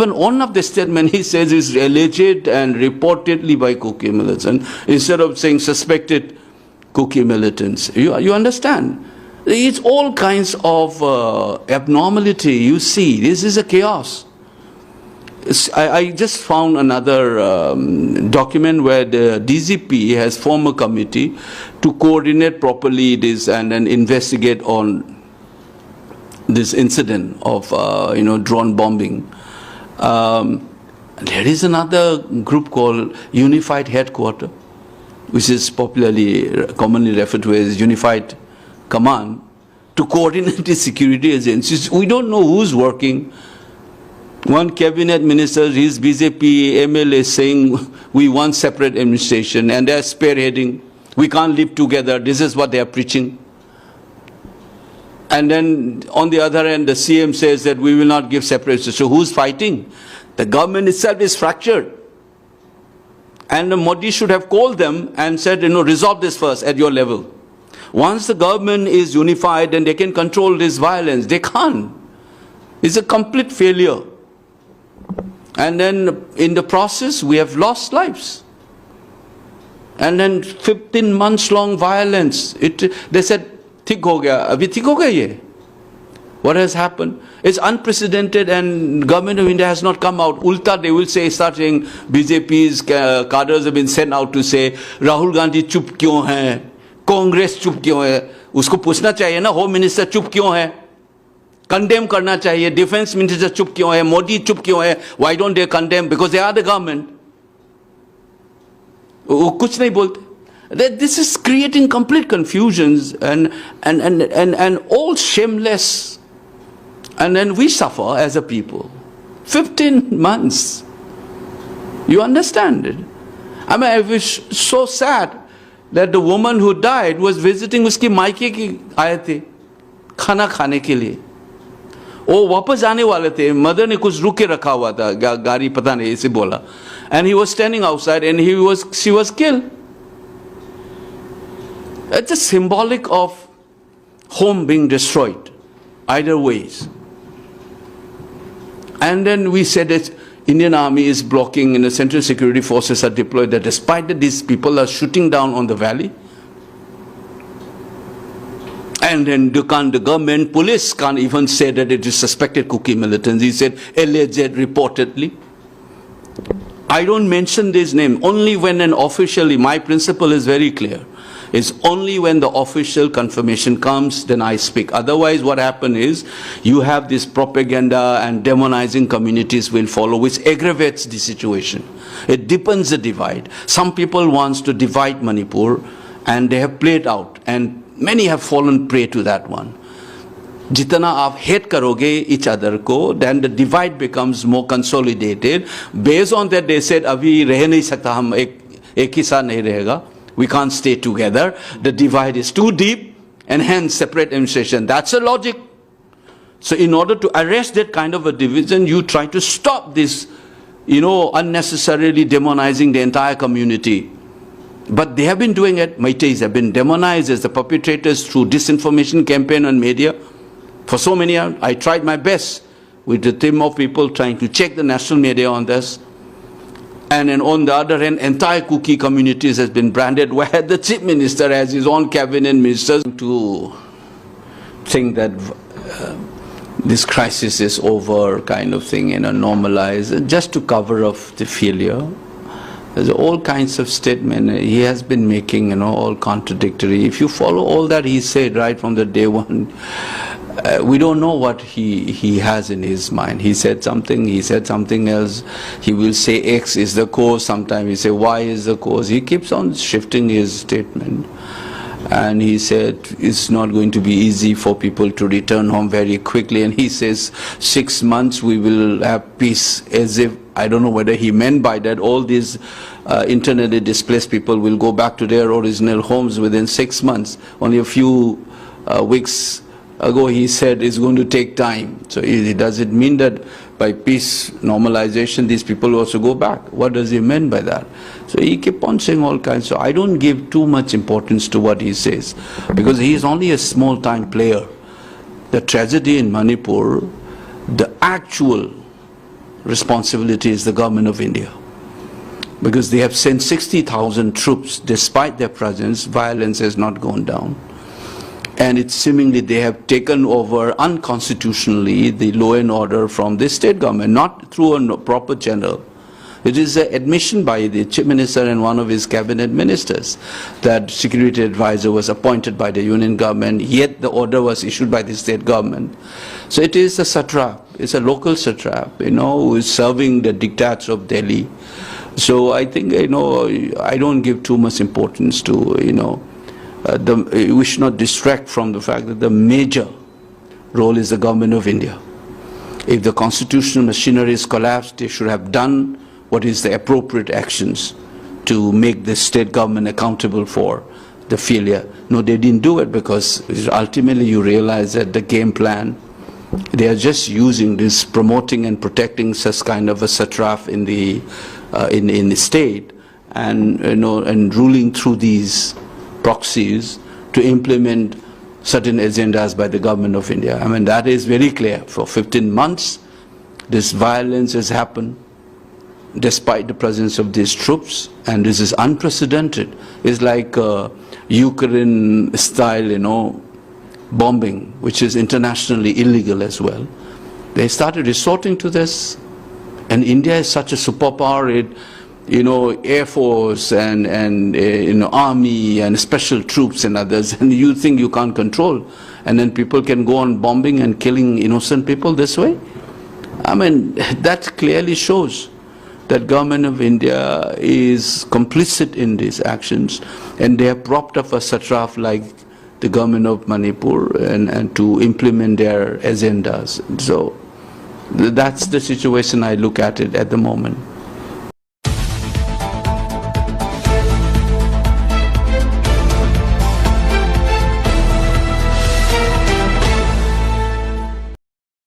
Even one of the statement he says is alleged and reportedly by Kuki militants, instead of saying suspected Kuki militants. You understand? It's all kinds of abnormality. You see, this is a chaos. I just found another document where the DGP has formed a committee to coordinate properly this and then investigate on this incident of drone bombing. There is another group called Unified Headquarters, which is commonly referred to as Unified Command, to coordinate the security agencies. We don't know who's working. One cabinet minister, his BJP MLA saying we want separate administration, and they're spearheading. We can't live together. This is what they are preaching. And then on the other hand, the CM says that we will not give separation. So who's fighting? The government itself is fractured. And Modi should have called them and said, resolve this first at your level. Once the government is unified, then they can control this violence. They can't. It's a complete failure. And then in the process, we have lost lives. And then 15 months long violence. They said, "Thik ho gaya, abhi thik ho gaya ye." What has happened? It's unprecedented, and government of India has not come out. Ulta, they will start saying, BJP's cadres have been sent out to say, Rahul Gandhi chup kyun hai? Congress chup kyun hai? Usko puchna chahiye na, Home Minister chup kyun hai? Condemn karna chahiye, Defense Minister chup kyun hai? Modi chup kyun hai? Why don't they condemn? Because they are the government. वो कुछ नहीं बोलते. This is creating complete confusions and all shameless. And then we suffer as a people. 15 months. You understand it? I mean, I was so sad that the woman who died was visiting uski मायके की आए थे खाना खाने के लिए. वो वापस जाने वाले थे. मदर ने कुछ रुक के रखा हुआ था, गाड़ी पता नहीं ऐसे बोला. And he was standing outside and she was killed. It's a symbolic of home being destroyed, either ways. And then we said that Indian Army is blocking and the Central Security Forces are deployed, that despite that these people are shooting down on the valley. And then the government, police can't even say that it is suspected Kuki militants. He said alleged, reportedly. I don't mention this name only when my principle is very clear. It's only when the official confirmation comes, then I speak. Otherwise, what happens is, you have this propaganda and demonizing communities will follow, which aggravates the situation. It deepens the divide. Some people want to divide Manipur, and they have played out, and many have fallen prey to that one. Jitana aap hate karoge each other ko, then the divide becomes more consolidated. Based on that, they said, "Abhi reh nahi sakta, hum ek hi saath nahi rahega. We can't stay together. The divide is too deep, and hence separate administration." That's the logic. So in order to arrest that kind of a division, you try to stop this, unnecessarily demonizing the entire community. But they have been doing it. Meiteis have been demonized as the perpetrators through disinformation campaign on media. For so many years, I tried my best with the team of people trying to check the national media on this. And then on the other hand, entire Kuki communities has been branded, where the chief minister has his own cabinet ministers to think that this crisis is over, kind of thing, normalized, just to cover up the failure. There's all kinds of statements he has been making, all contradictory. If you follow all that he said right from the day one, we don't know what he has in his mind. He said something else. He will say X is the cause, sometimes he say Y is the cause. He keeps on shifting his statement. And he said it's not going to be easy for people to return home very quickly. And he says 6 months we will have peace, as if, I don't know whether he meant by that all these internally displaced people will go back to their original homes within 6 months. Only a few weeks ago he said it's going to take time. So does it mean that by peace, normalization, these people also go back? What does he mean by that? So he kept on saying all kinds. So I don't give too much importance to what he says, because he is only a small-time player. The tragedy in Manipur, the actual responsibility is the government of India. Because they have sent 60,000 troops, despite their presence, violence has not gone down. And it's seemingly they have taken over unconstitutionally the law and order from the state government, not through a proper channel. It is an admission by the Chief Minister and one of his cabinet ministers that security advisor was appointed by the union government, yet the order was issued by the state government. So it is a satrap, it's a local satrap, who is serving the diktats of Delhi. So I think, I don't give too much importance to, we should not distract from the fact that the major role is the government of India. If the constitutional machinery is collapsed, they should have done what is the appropriate actions to make the state government accountable for the failure. No, they didn't do it, because ultimately you realize that the game plan, they are just using this, promoting and protecting such kind of a satrap in the state, and and ruling through these proxies to implement certain agendas by the government of India. I mean, that is very clear. For 15 months, this violence has happened despite the presence of these troops, and this is unprecedented. It's like Ukraine-style, bombing, which is internationally illegal as well. They started resorting to this, and India is such a superpower. Air Force and Army and special troops and others, and you think you can't control, and then people can go on bombing and killing innocent people this way? I mean, that clearly shows that government of India is complicit in these actions, and they have propped up a satrap like the government of Manipur and to implement their agendas. So that's the situation I look at it at the moment.